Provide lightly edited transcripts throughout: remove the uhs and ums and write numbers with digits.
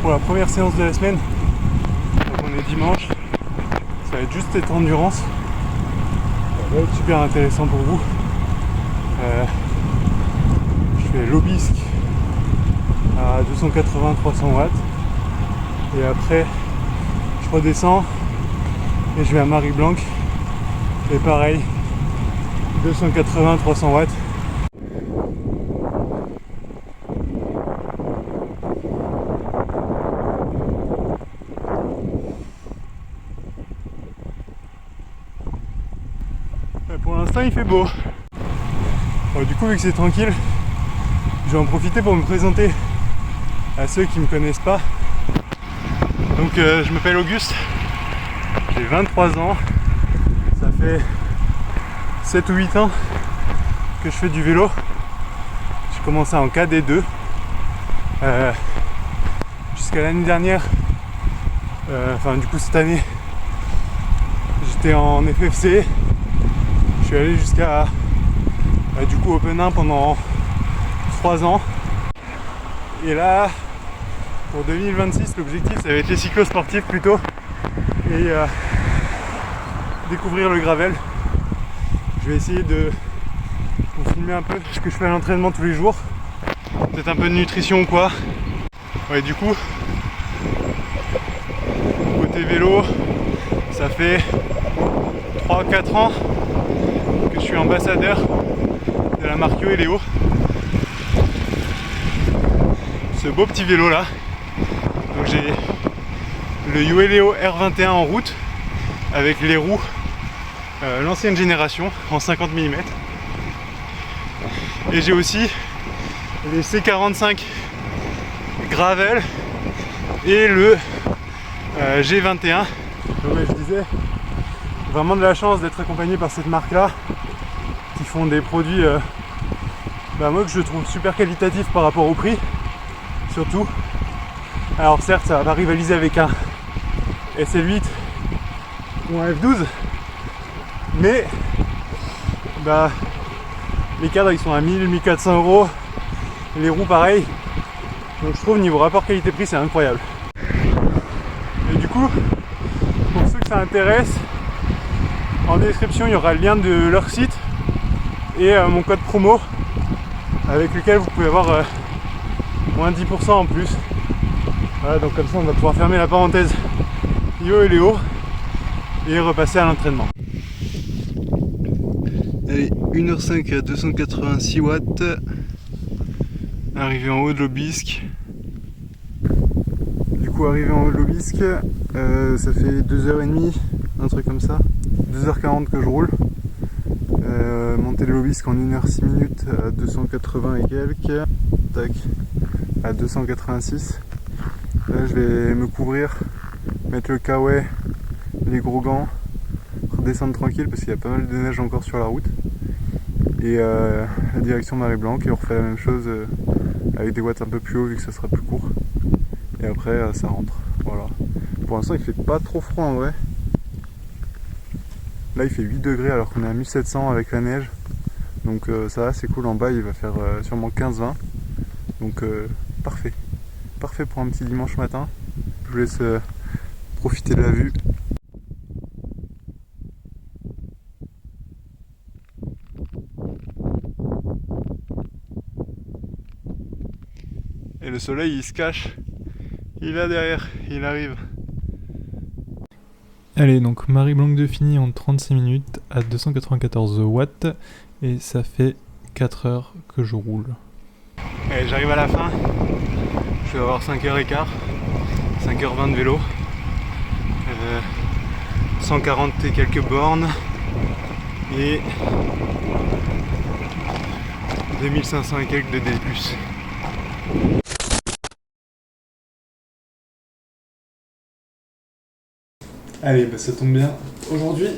pour la première séance de la semaine. Donc on est dimanche. Ça va être juste cette endurance. Ça va être super intéressant pour vous. Je fais l'Obisque à 280-300 watts. Et après, je redescends et je vais à Marie-Blanque. Et pareil, 280-300 watts. Pour l'instant il fait beau. Bon, du coup vu que c'est tranquille, je vais en profiter pour me présenter à ceux qui ne me connaissent pas. Donc je m'appelle Auguste, j'ai 23 ans, ça fait 7 ou 8 ans que je fais du vélo. J'ai commencé en KD2 jusqu'à l'année dernière, enfin du coup cette année j'étais en FFC. Je suis allé jusqu'à du coup Open 1 pendant 3 ans. Et là, pour 2026, l'objectif ça va être les cyclosportifs plutôt. Et découvrir le gravel. Je vais essayer de vous filmer un peu ce que je fais à l'entraînement tous les jours. Peut-être un peu de nutrition ou quoi. Ouais, du coup, côté vélo, ça fait 3-4 ans que je suis ambassadeur de la marque Yoeleo. Ce beau petit vélo là. Donc j'ai le Yoeleo R21 en route avec les roues l'ancienne génération en 50 mm. Et j'ai aussi les C45 Gravel et le G21. Donc ouais, je disais, vraiment de la chance d'être accompagné par cette marque là qui font des produits moi que je trouve super qualitatifs par rapport au prix surtout. Alors certes ça va rivaliser avec un SL8 ou un F12, mais les cadres ils sont à 1000-1400 euros, les roues pareil. Donc je trouve niveau rapport qualité-prix c'est incroyable. Et du coup, pour ceux que ça intéresse, en description il y aura le lien de leur site et mon code promo avec lequel vous pouvez avoir moins 10% en plus. Voilà, donc comme ça on va pouvoir fermer la parenthèse Yoeleo et repasser à l'entraînement. Allez, 1h05 à 286 watts. Arrivé en haut de l'Obisque. Du coup arrivé en haut de l'Obisque, ça fait 2h30, un truc comme ça. 2h40 que je roule. Monter de l'Obisque en 1h06 minutes à 280 et quelques. Tac, à 286. Là je vais me couvrir, mettre le kawaii, les gros gants, redescendre tranquille parce qu'il y a pas mal de neige encore sur la route. Et la direction Marie-Blanque, et on refait la même chose avec des watts un peu plus haut vu que ça sera plus court. Et après ça rentre. Voilà. Pour l'instant il fait pas trop froid en vrai. Là il fait 8 degrés alors qu'on est à 1700 avec la neige. Donc ça va, c'est cool. En bas il va faire sûrement 15-20. Donc parfait. Parfait pour un petit dimanche matin. Je vous laisse profiter de la vue. Et le soleil il se cache. Il est là derrière, il arrive. Allez, donc Marie-Blanque de Fini en 36 minutes à 294 watts et ça fait 4 heures que je roule. Allez, j'arrive à la fin. Je vais avoir 5h15, 5h20 de vélo. 140 et quelques bornes et 2500 et quelques de D+. Allez, ça tombe bien. Aujourd'hui,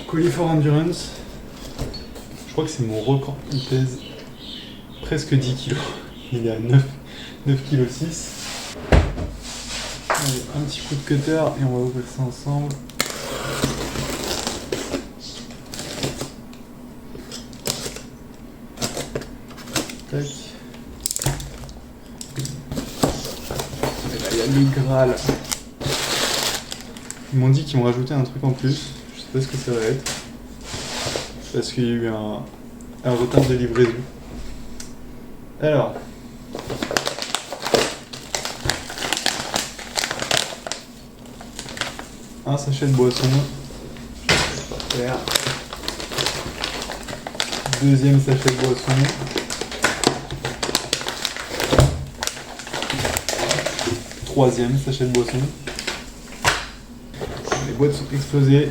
colis for endurance. Je crois que c'est mon record. Il pèse presque 10 kg. Il est à 9,6 kg. Allez, un petit coup de cutter et on va ouvrir ça ensemble. Tac. Graal. Ils m'ont dit qu'ils me rajoutaient un truc en plus. Je sais pas ce que ça va être. Parce qu'il y a eu un retard de livraison. Alors. Un sachet de boisson. Super. Deuxième sachet de boisson. Troisième sachet de boisson. Les boîtes sont explosées.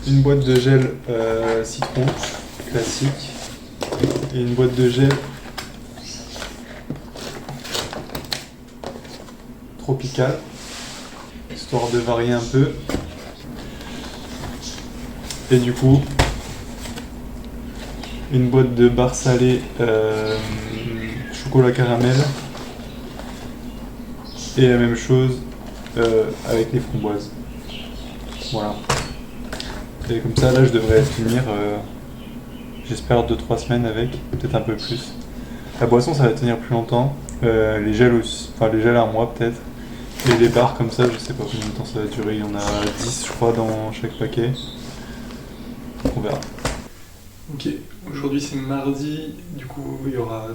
Une boîte de gel citron classique. Et une boîte de gel tropical, histoire de varier un peu. Et du coup, une boîte de barres salées chocolat caramel. Et la même chose avec les framboises. Voilà. Et comme ça, là, je devrais finir, j'espère, 2-3 semaines avec, peut-être un peu plus. La boisson, ça va tenir plus longtemps. Les gels aussi, enfin les gels à moi peut-être. Et les barres comme ça, je sais pas combien de temps ça va durer. Il y en a 10, je crois, dans chaque paquet. On verra. Ok, aujourd'hui c'est mardi. Du coup, il y aura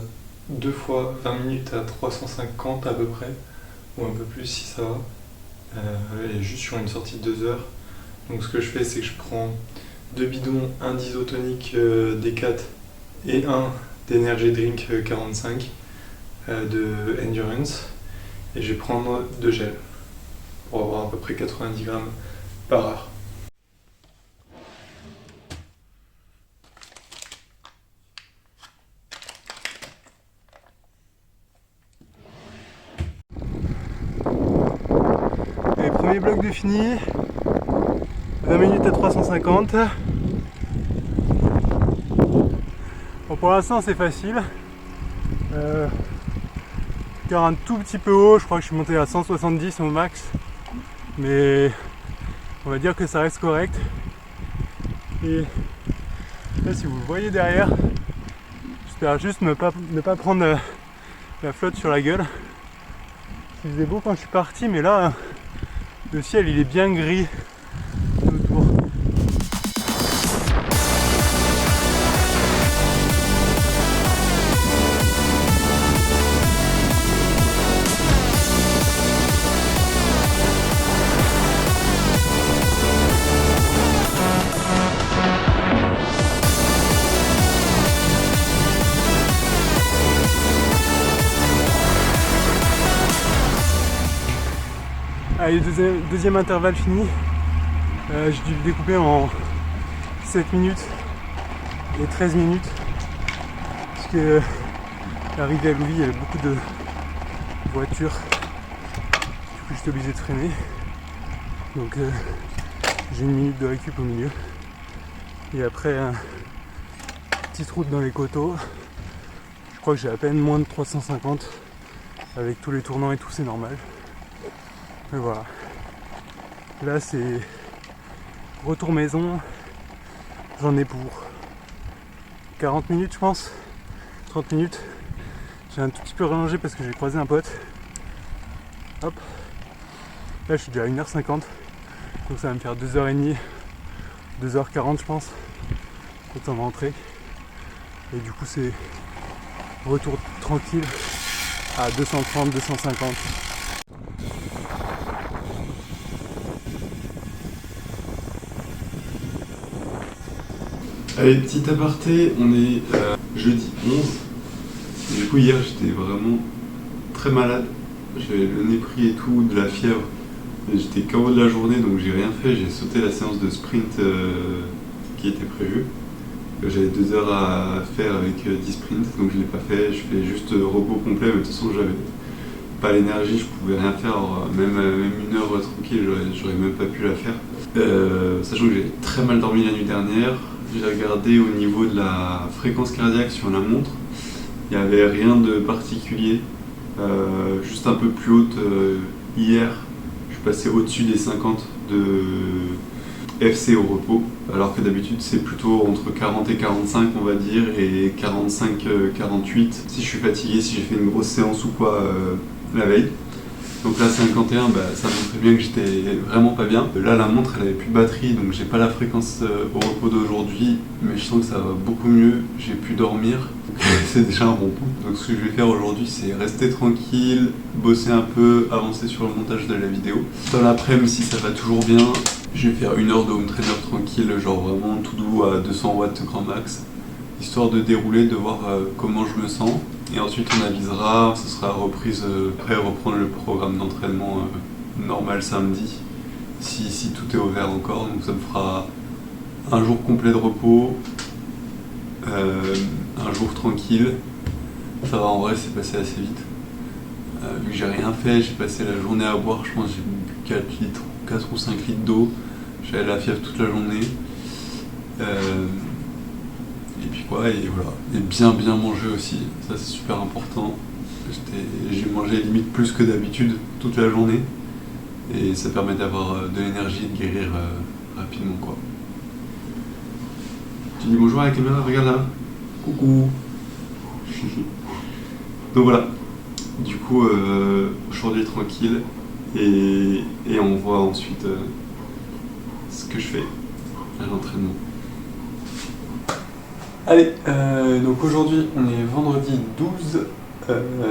2 fois 20 minutes à 350 à peu près. Ou un peu plus si ça va. Et juste sur une sortie de 2 heures. Donc ce que je fais, c'est que je prends 2 bidons, un d'isotonique D4 et un d'Energy Drink 45 de Endurance. Et je vais prendre 2 gels pour avoir à peu près 90 grammes par heure. Et premier bloc de fini. 20 minutes à 350. Bon, pour l'instant c'est facile. Car un tout petit peu haut, je crois que je suis monté à 170 au max. Mais on va dire que ça reste correct. Et là, si vous le voyez derrière, j'espère juste ne pas prendre la flotte sur la gueule. Il faisait beau quand je suis parti, mais là le ciel il est bien gris autour. Allez, deuxième intervalle fini. J'ai dû le découper en 7 minutes et 13 minutes. Parce que l'arrivée à Louis, il y avait beaucoup de voitures. Du coup, j'étais obligé de freiner. Donc, j'ai 1 minute de récup au milieu. Et après, petite route dans les coteaux. Je crois que j'ai à peine moins de 350. Avec tous les tournants et tout, c'est normal. Mais voilà. Là, c'est retour maison. J'en ai pour 40 minutes, je pense. 30 minutes. J'ai un tout petit peu rallongé parce que j'ai croisé un pote. Hop. Là, je suis déjà à 1h50. Donc ça va me faire 2h30, 2h40, je pense. Le temps de rentrer. Et du coup, c'est retour tranquille à 230, 250. Allez, petit aparté, on est jeudi 11. Et du coup, hier, j'étais vraiment très malade. J'avais le nez pris et tout, de la fièvre. J'étais KO de la journée, donc j'ai rien fait. J'ai sauté la séance de sprint qui était prévue. J'avais 2 heures à faire avec 10 sprints, donc je ne l'ai pas fait. Je fais juste repos complet, mais de toute façon, j'avais pas l'énergie, je pouvais rien faire. Même 1 heure tranquille, j'aurais même pas pu la faire. Sachant que j'ai très mal dormi la nuit dernière. J'ai regardé au niveau de la fréquence cardiaque sur la montre, il n'y avait rien de particulier, juste un peu plus haute hier, je suis passé au-dessus des 50 de FC au repos, alors que d'habitude c'est plutôt entre 40 et 45 on va dire, et 45-48 si je suis fatigué, si j'ai fait une grosse séance ou quoi la veille. Donc là 51, ça montrait bien que j'étais vraiment pas bien. Là la montre elle avait plus de batterie, donc j'ai pas la fréquence au repos d'aujourd'hui, mais je sens que ça va beaucoup mieux, j'ai pu dormir. C'est déjà un bon point. Donc ce que je vais faire aujourd'hui c'est rester tranquille, bosser un peu, avancer sur le montage de la vidéo. Dans l'après-midi si ça va toujours bien, je vais faire 1 heure de home trainer tranquille, genre vraiment tout doux à 200 watts grand max, histoire de dérouler, de voir comment je me sens. Et ensuite on avisera, ce sera reprise, après reprendre le programme d'entraînement normal samedi, si tout est ouvert encore. Donc ça me fera un jour complet de repos, un jour tranquille. Ça va, en vrai c'est passé assez vite. Vu que j'ai rien fait, j'ai passé la journée à boire, je pense que j'ai bu 4 ou 5 litres d'eau. J'avais la fièvre toute la journée. Et puis quoi, et voilà. Et bien manger aussi, ça c'est super important. J'ai mangé limite plus que d'habitude toute la journée. Et ça permet d'avoir de l'énergie et de guérir rapidement quoi. Tu dis bonjour à la caméra, regarde là. Coucou. Donc voilà. Du coup, aujourd'hui tranquille. Et on voit ensuite ce que je fais à l'entraînement. Allez, donc aujourd'hui on est vendredi 12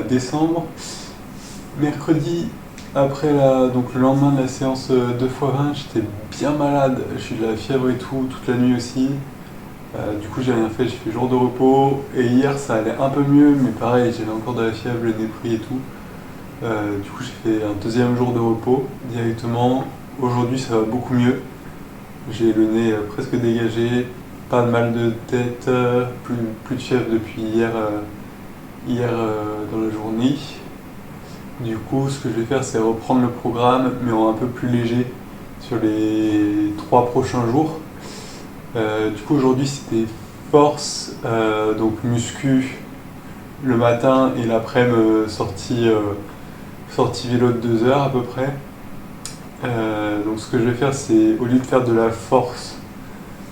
décembre. Mercredi, après donc le lendemain de la séance 2x20, j'étais bien malade, j'ai eu de la fièvre et tout, toute la nuit aussi. Du coup j'ai rien fait, j'ai fait jour de repos. Et hier ça allait un peu mieux, mais pareil, j'avais encore de la fièvre, le nez pris et tout. Du coup j'ai fait un deuxième jour de repos directement. Aujourd'hui ça va beaucoup mieux. J'ai le nez presque dégagé, pas de mal de tête, plus de fièvre depuis hier dans la journée. Du coup ce que je vais faire c'est reprendre le programme mais en un peu plus léger sur les 3 prochains jours. Du coup aujourd'hui c'était force, donc muscu le matin et l'après-midi sortie vélo de 2 heures à peu près. Donc ce que je vais faire c'est, au lieu de faire de la force,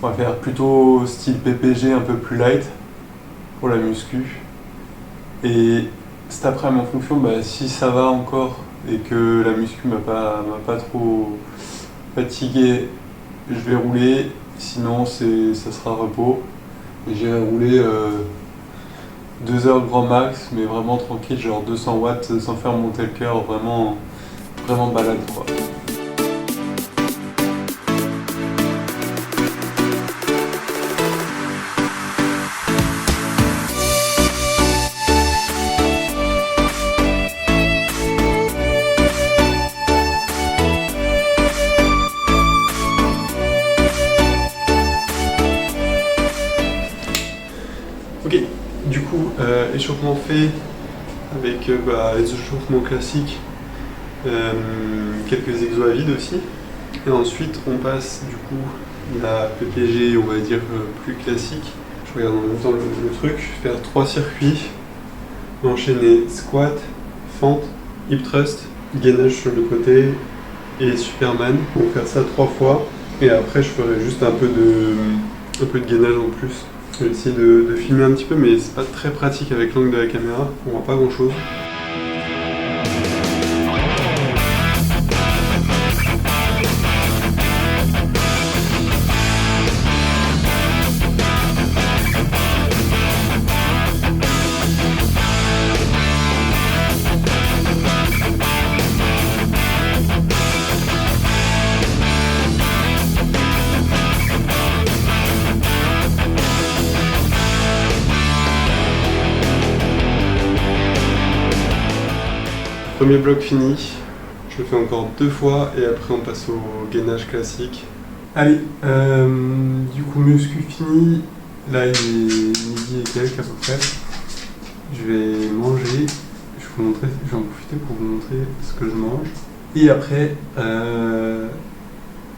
on va faire plutôt style PPG un peu plus light pour la muscu. Et cet après-midi en fonction, si ça va encore et que la muscu m'a pas trop fatigué, je vais rouler, sinon ça sera repos. Et j'irai rouler 2 heures grand max, mais vraiment tranquille, genre 200 watts sans faire monter le cœur, vraiment balade quoi. Ok, du coup, échauffement fait avec les échauffements classiques, quelques exos à vide aussi. Et ensuite, on passe du coup la PPG, on va dire plus classique. Je regarde en même temps le truc, faire 3 circuits, enchaîner squat, fente, hip thrust, gainage sur le côté et Superman. On va faire ça 3 fois et après je ferai juste un peu de gainage en plus. Je vais essayer de filmer un petit peu, mais c'est pas très pratique avec l'angle de la caméra, on voit pas grand chose. Premier bloc fini, je le fais encore 2 fois et après on passe au gainage classique. Allez, du coup muscu fini, là il est midi et quelques à peu près. Je vais manger, je vais en profiter pour vous montrer ce que je mange. Et après,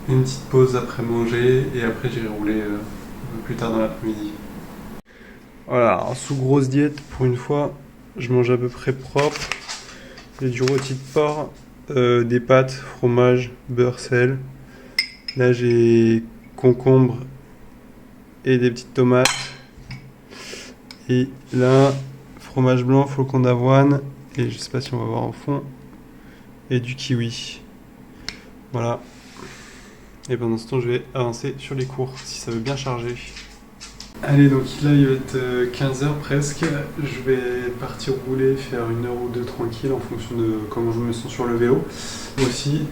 une petite pause après manger et après j'irai rouler un peu plus tard dans l'après-midi. Voilà, alors, sous grosse diète pour une fois, je mange à peu près propre. J'ai du rôti de porc, des pâtes, fromage, beurre, sel. Là j'ai concombre et des petites tomates. Et là, fromage blanc, flocon d'avoine, et je sais pas si on va voir au fond, et du kiwi. Voilà. Et pendant ce temps, je vais avancer sur les cours, si ça veut bien charger. Allez, donc là, il va être 15h presque. Je vais partir rouler, faire 1 heure ou 2 tranquille en fonction de comment je me sens sur le vélo aussi.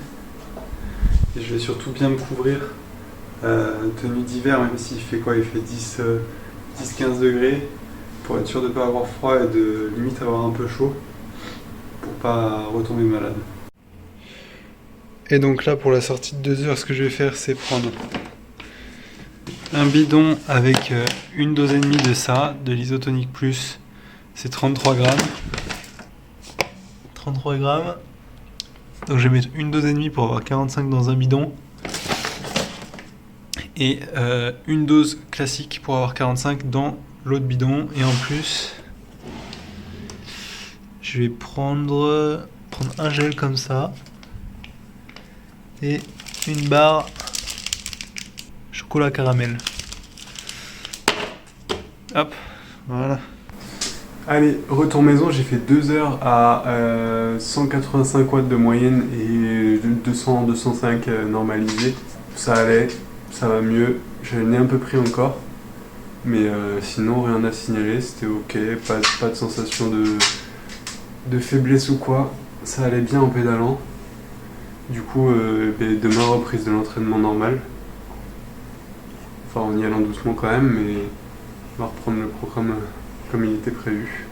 Et je vais surtout bien me couvrir. Tenue d'hiver, même s'il fait quoi? Il fait 10-15 degrés. Pour être sûr de ne pas avoir froid et de limite avoir un peu chaud. Pour pas retomber malade. Et donc là, pour la sortie de 2 heures, ce que je vais faire, c'est prendre un bidon avec une dose et demie de ça, de l'isotonique plus, c'est 33 grammes. 33 grammes. Donc je vais mettre une dose et demie pour avoir 45 dans un bidon. Et une dose classique pour avoir 45 dans l'autre bidon. Et en plus, je vais prendre un gel comme ça. Et une barre chocolat caramel. Hop, voilà. Allez, retour maison, j'ai fait 2 heures à 185 watts de moyenne et 200-205 normalisé. Ça allait, ça va mieux. J'ai le nez un peu pris encore. Mais sinon, rien à signaler, c'était ok. Pas de sensation de faiblesse ou quoi. Ça allait bien en pédalant. Du coup, demain, reprise de l'entraînement normal. Enfin, en y allant doucement quand même, mais on va reprendre le programme comme il était prévu.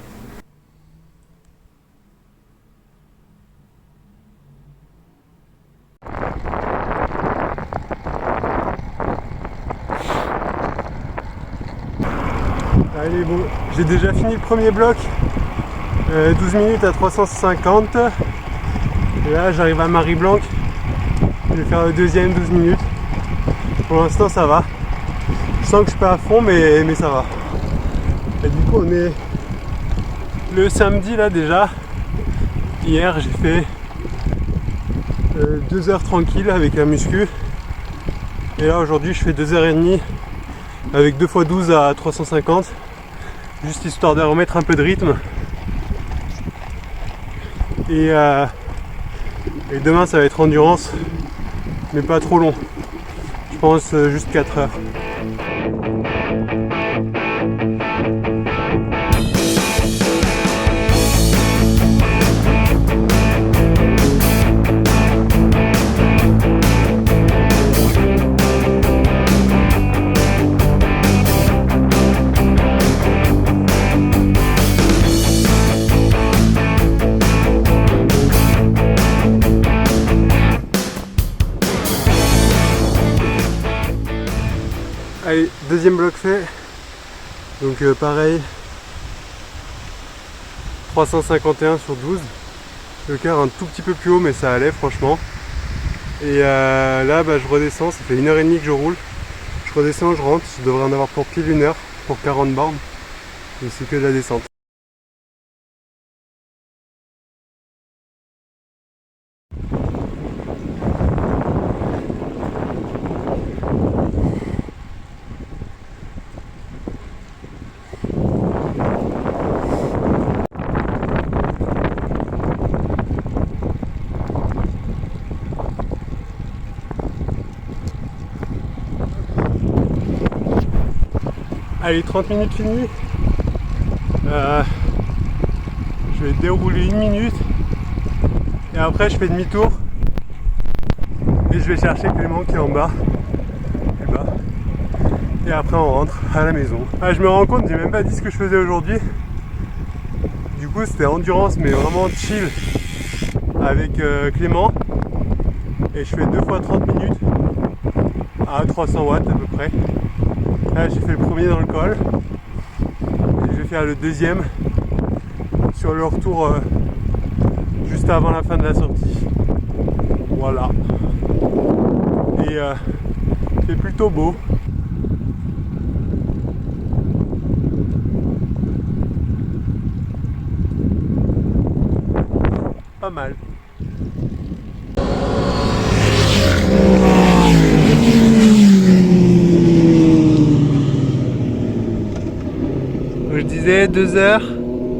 Allez, bon, j'ai déjà fini le premier bloc, 12 minutes à 350. Et là, j'arrive à Marie-Blanque. Je vais faire le deuxième, 12 minutes. Pour l'instant, ça va. Je sens que je suis pas à fond, mais ça va. Et du coup, on est le samedi là déjà. Hier, j'ai fait 2 heures tranquille avec la muscu. Et là, aujourd'hui, je fais 2h30 avec 2 x 12 à 350. Juste histoire de remettre un peu de rythme. Et demain, ça va être endurance, mais pas trop long. Je pense juste 4 heures. Allez, deuxième bloc fait. Donc pareil, 351 sur 12. Le cœur un tout petit peu plus haut, mais ça allait franchement. Et là, je redescends, ça fait 1h30 que je roule. Je redescends, je rentre, je devrais en avoir pour pile 1 heure, pour 40 bornes. Et c'est que de la descente. Allez, 30 minutes finies. Je vais dérouler 1 minute. Et après, je fais demi-tour. Et je vais chercher Clément qui est en bas. Plus bas. Et après, on rentre à la maison. Je me rends compte, j'ai même pas dit ce que je faisais aujourd'hui. Du coup, c'était endurance, mais vraiment chill. Avec Clément. Et je fais 2 fois 30 minutes. À 300 watts à peu près. Là, j'ai fait le premier dans le col. Et je vais faire le deuxième sur le retour juste avant la fin de la sortie. Voilà. Et c'est plutôt beau. Pas mal. disais 2 heures.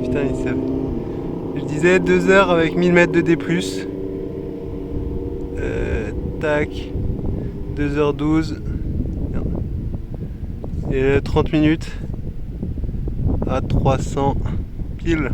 Putain, il savait. Je disais 2 heures avec 1000 mètres de D+. Tac. 2h12. Et 30 minutes à 300 piles.